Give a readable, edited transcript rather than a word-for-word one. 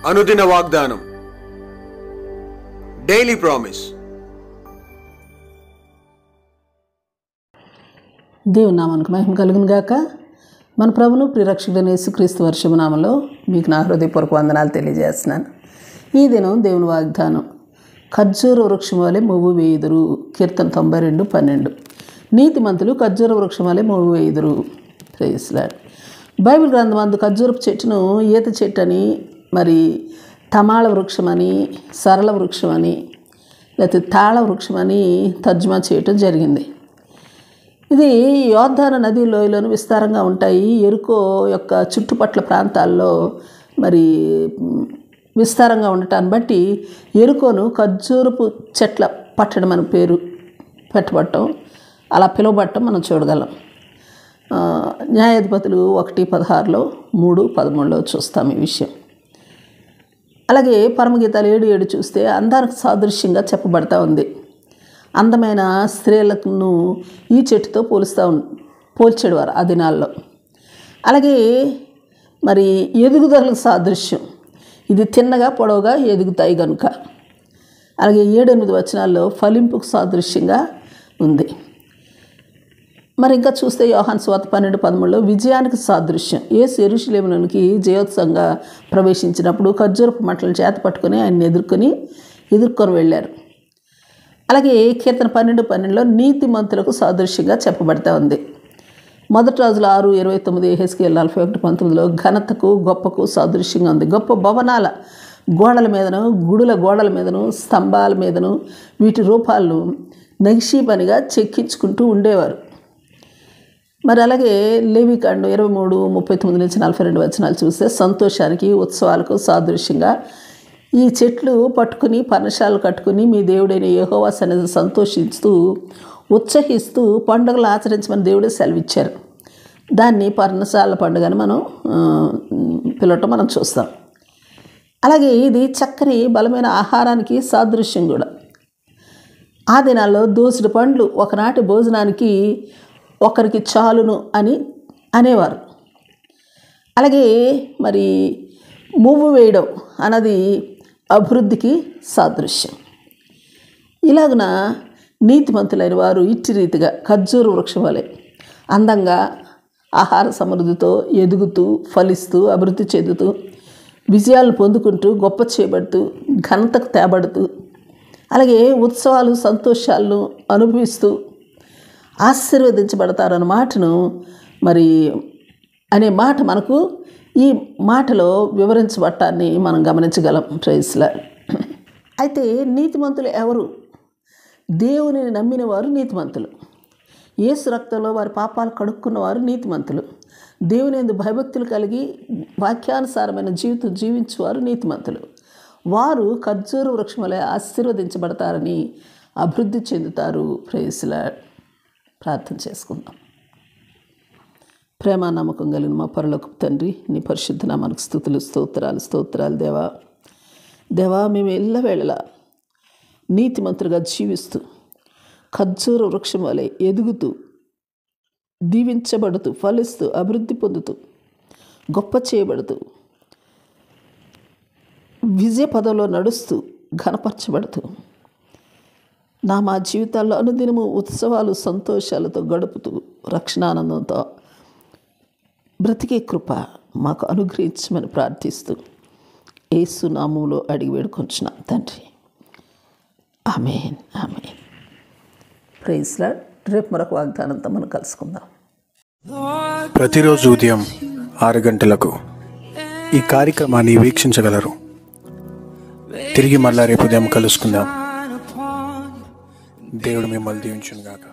అనుదిన వాగ్దానం, daily promise. దేవుని నామానికి మహిమ కలుగును గాక. మన ప్రభును ప్రియరక్షకుడైన యేసుక్రీస్తు వర్షపు నామంలో మీకు నా హృదయపూర్వక వందనాలు తెలియజేస్తున్నాను. ఈ దినం దేవుని వాగ్దానం, ఖర్జూర వృక్షం వలె మొవ్వు వేయుదురు. కీర్తన 92:12. నీతిమంతులు ఖర్జూర వృక్షం వలె మొవ్వు వేయుదురు. Praise Lord. బైబిల్ గ్రంథం అందు ఖర్జూరపు చెట్టును ఈత చెట్టు అని, మరి తమాళ వృక్షం అని, సరళ వృక్షం అని, లేకపోతే తాళ వృక్షం అని తర్జుమా చేయటం జరిగింది. ఇది యోర్దాను నది లోయలోను విస్తారంగా ఉంటాయి. ఎరుకో యొక్క చుట్టుపట్ల ప్రాంతాల్లో మరి విస్తారంగా ఉండటాన్ని బట్టి ఎరుకోను ఖర్జూరపు చెట్ల పట్టణం అని పేరు పెట్టబట్టం, అలా పిలువబట్టం మనం చూడగలం. న్యాయాధిపతులు 1:16, 3:13 చూస్తాం ఈ విషయం. అలాగే పరమగీతాలు 7:7 చూస్తే అందానికి సాదృశ్యంగా చెప్పబడతా ఉంది. అందమైన స్త్రీలను ఈ చెట్టుతో పోల్చేవారు ఆ దినాల్లో. అలాగే మరి ఎదుగుదలకు సాదృశ్యం, ఇది తిన్నగా పొడవుగా ఎదుగుతాయి కనుక. అలాగే 7-8 వచనాల్లో ఫలింపుకు సాదృశ్యంగా ఉంది. మరి ఇంకా చూస్తే యోహాను సువార్త 12:13 విజయానికి సాదృశ్యం. యేసు యెరూషలేములోనికి జయోత్సవంగా ప్రవేశించినప్పుడు ఖర్జూరపు మంటలను చేత పట్టుకొని ఆయన ఎదుర్కొని వెళ్ళారు. అలాగే కీర్తన 12:12 నీతిమంతులకు సాదృశ్యంగా చెప్పబడతా ఉంది. మొదటి రాజుల 6:29, యెహెజ్కేలు 41:19 ఘనతకు గొప్పకు సాదృశ్యంగా ఉంది. గొప్ప భవనాల గోడల మీదను, గుడుల గోడల మీదను, స్తంభాల మీదను వీటి రూపాలను నగిషీ పనిగా చెక్కించుకుంటూ ఉండేవారు. మరి అలాగే లేవికాండం 23:39-42 వచనాలు చూస్తే సంతోషానికి, ఉత్సవాలకు సాదృశ్యంగా ఈ చెట్లు పట్టుకుని పర్ణశాలలు కట్టుకుని మీ దేవుడైన యెహోవా సన్నిధిని సంతోషిస్తూ ఉత్సహిస్తూ పండుగలు ఆచరించమని దేవుడే సెలవిచ్చారు. దాన్ని పర్ణశాల పండుగని మనం పిలవటం మనం చూస్తాం. అలాగే ఇది చక్కని బలమైన ఆహారానికి సాదృశ్యం కూడా. ఆ దినాల్లో దోసెడు పండ్లు ఒకనాటి భోజనానికి ఒకరికి చాలును అని అనేవారు. అలాగే మరి మువ్వు వేయడం అన్నది అభివృద్ధికి సాదృశ్యం. ఇలాగున నీతిమంతులైన వారు ఇట్టి రీతిగా ఖర్జూర వృక్షం వలె అందంగా ఆహార సమృద్ధితో ఎదుగుతూ, ఫలిస్తూ, అభివృద్ధి చెందుతూ, విజయాలను పొందుకుంటూ, గొప్ప చేయబడుతూ, ఘనతకు తేబడుతూ, అలాగే ఉత్సవాలు సంతోషాలను అనుభవిస్తూ ఆశీర్వదించబడతారన్న మాటను మరి అనే మాట మనకు ఈ మాటలో వివరించబట్టాన్ని మనం గమనించగలం. Praise lord. అయితే నీతిమంతులు ఎవరు? దేవుని నమ్మిన వారు నీతిమంతులు. యేసు రక్తంలో వారి పాపాలు కడుక్కున్నవారు నీతిమంతులు. దేవుని యందు భయభక్తులు కలిగి వాక్యానుసారమైన జీవితం జీవించేవారు నీతిమంతులు. వారు ఖర్జూర వృక్షం వలె ఆశీర్వదించబడతారని, అభివృద్ధి చెందుతారు. Praise Lord. ప్రార్థన చేసుకుందాం. ప్రేమ నమ్మకం కలిగిన మా పరలోకపు తండ్రి, నీ పరిశుద్ధ నామానికి స్తుతులు, స్తోత్రాలు దేవా మేము ఎల్లవేళలా నీతిమంతులుగా జీవిస్తూ ఖర్జూర వృక్షం వలె ఎదుగుతూ, దీవించబడుతూ, ఫలిస్తూ, అభివృద్ధి పొందుతూ, గొప్ప చేయబడుతూ, విజయ పదంలో నడుస్తూ, ఘనపరచబడుతూ మా జీవితాల్లో అనుదినము ఉత్సవాలు సంతోషాలతో గడుపుతూ, రక్షణానందంతో బ్రతికే కృప మాకు అనుగ్రహించమని ప్రార్థిస్తూ యేసు నామములో అడిగి వేడుకొంచున్నాం తండ్రి. ఆమేన్, ఆమేన్. Praise Lord. రేపు మరొక వాగ్దానంతో మనం కలుసుకుందాం. ప్రతిరోజు ఉదయం 6 గంటలకు ఈ కార్యక్రమాన్ని వీక్షించగలరు. తిరిగి మళ్ళా రేపు ఉదయం కలుసుకుందాం. దేవుడు మిమ్మల్ని దీవించును గాక.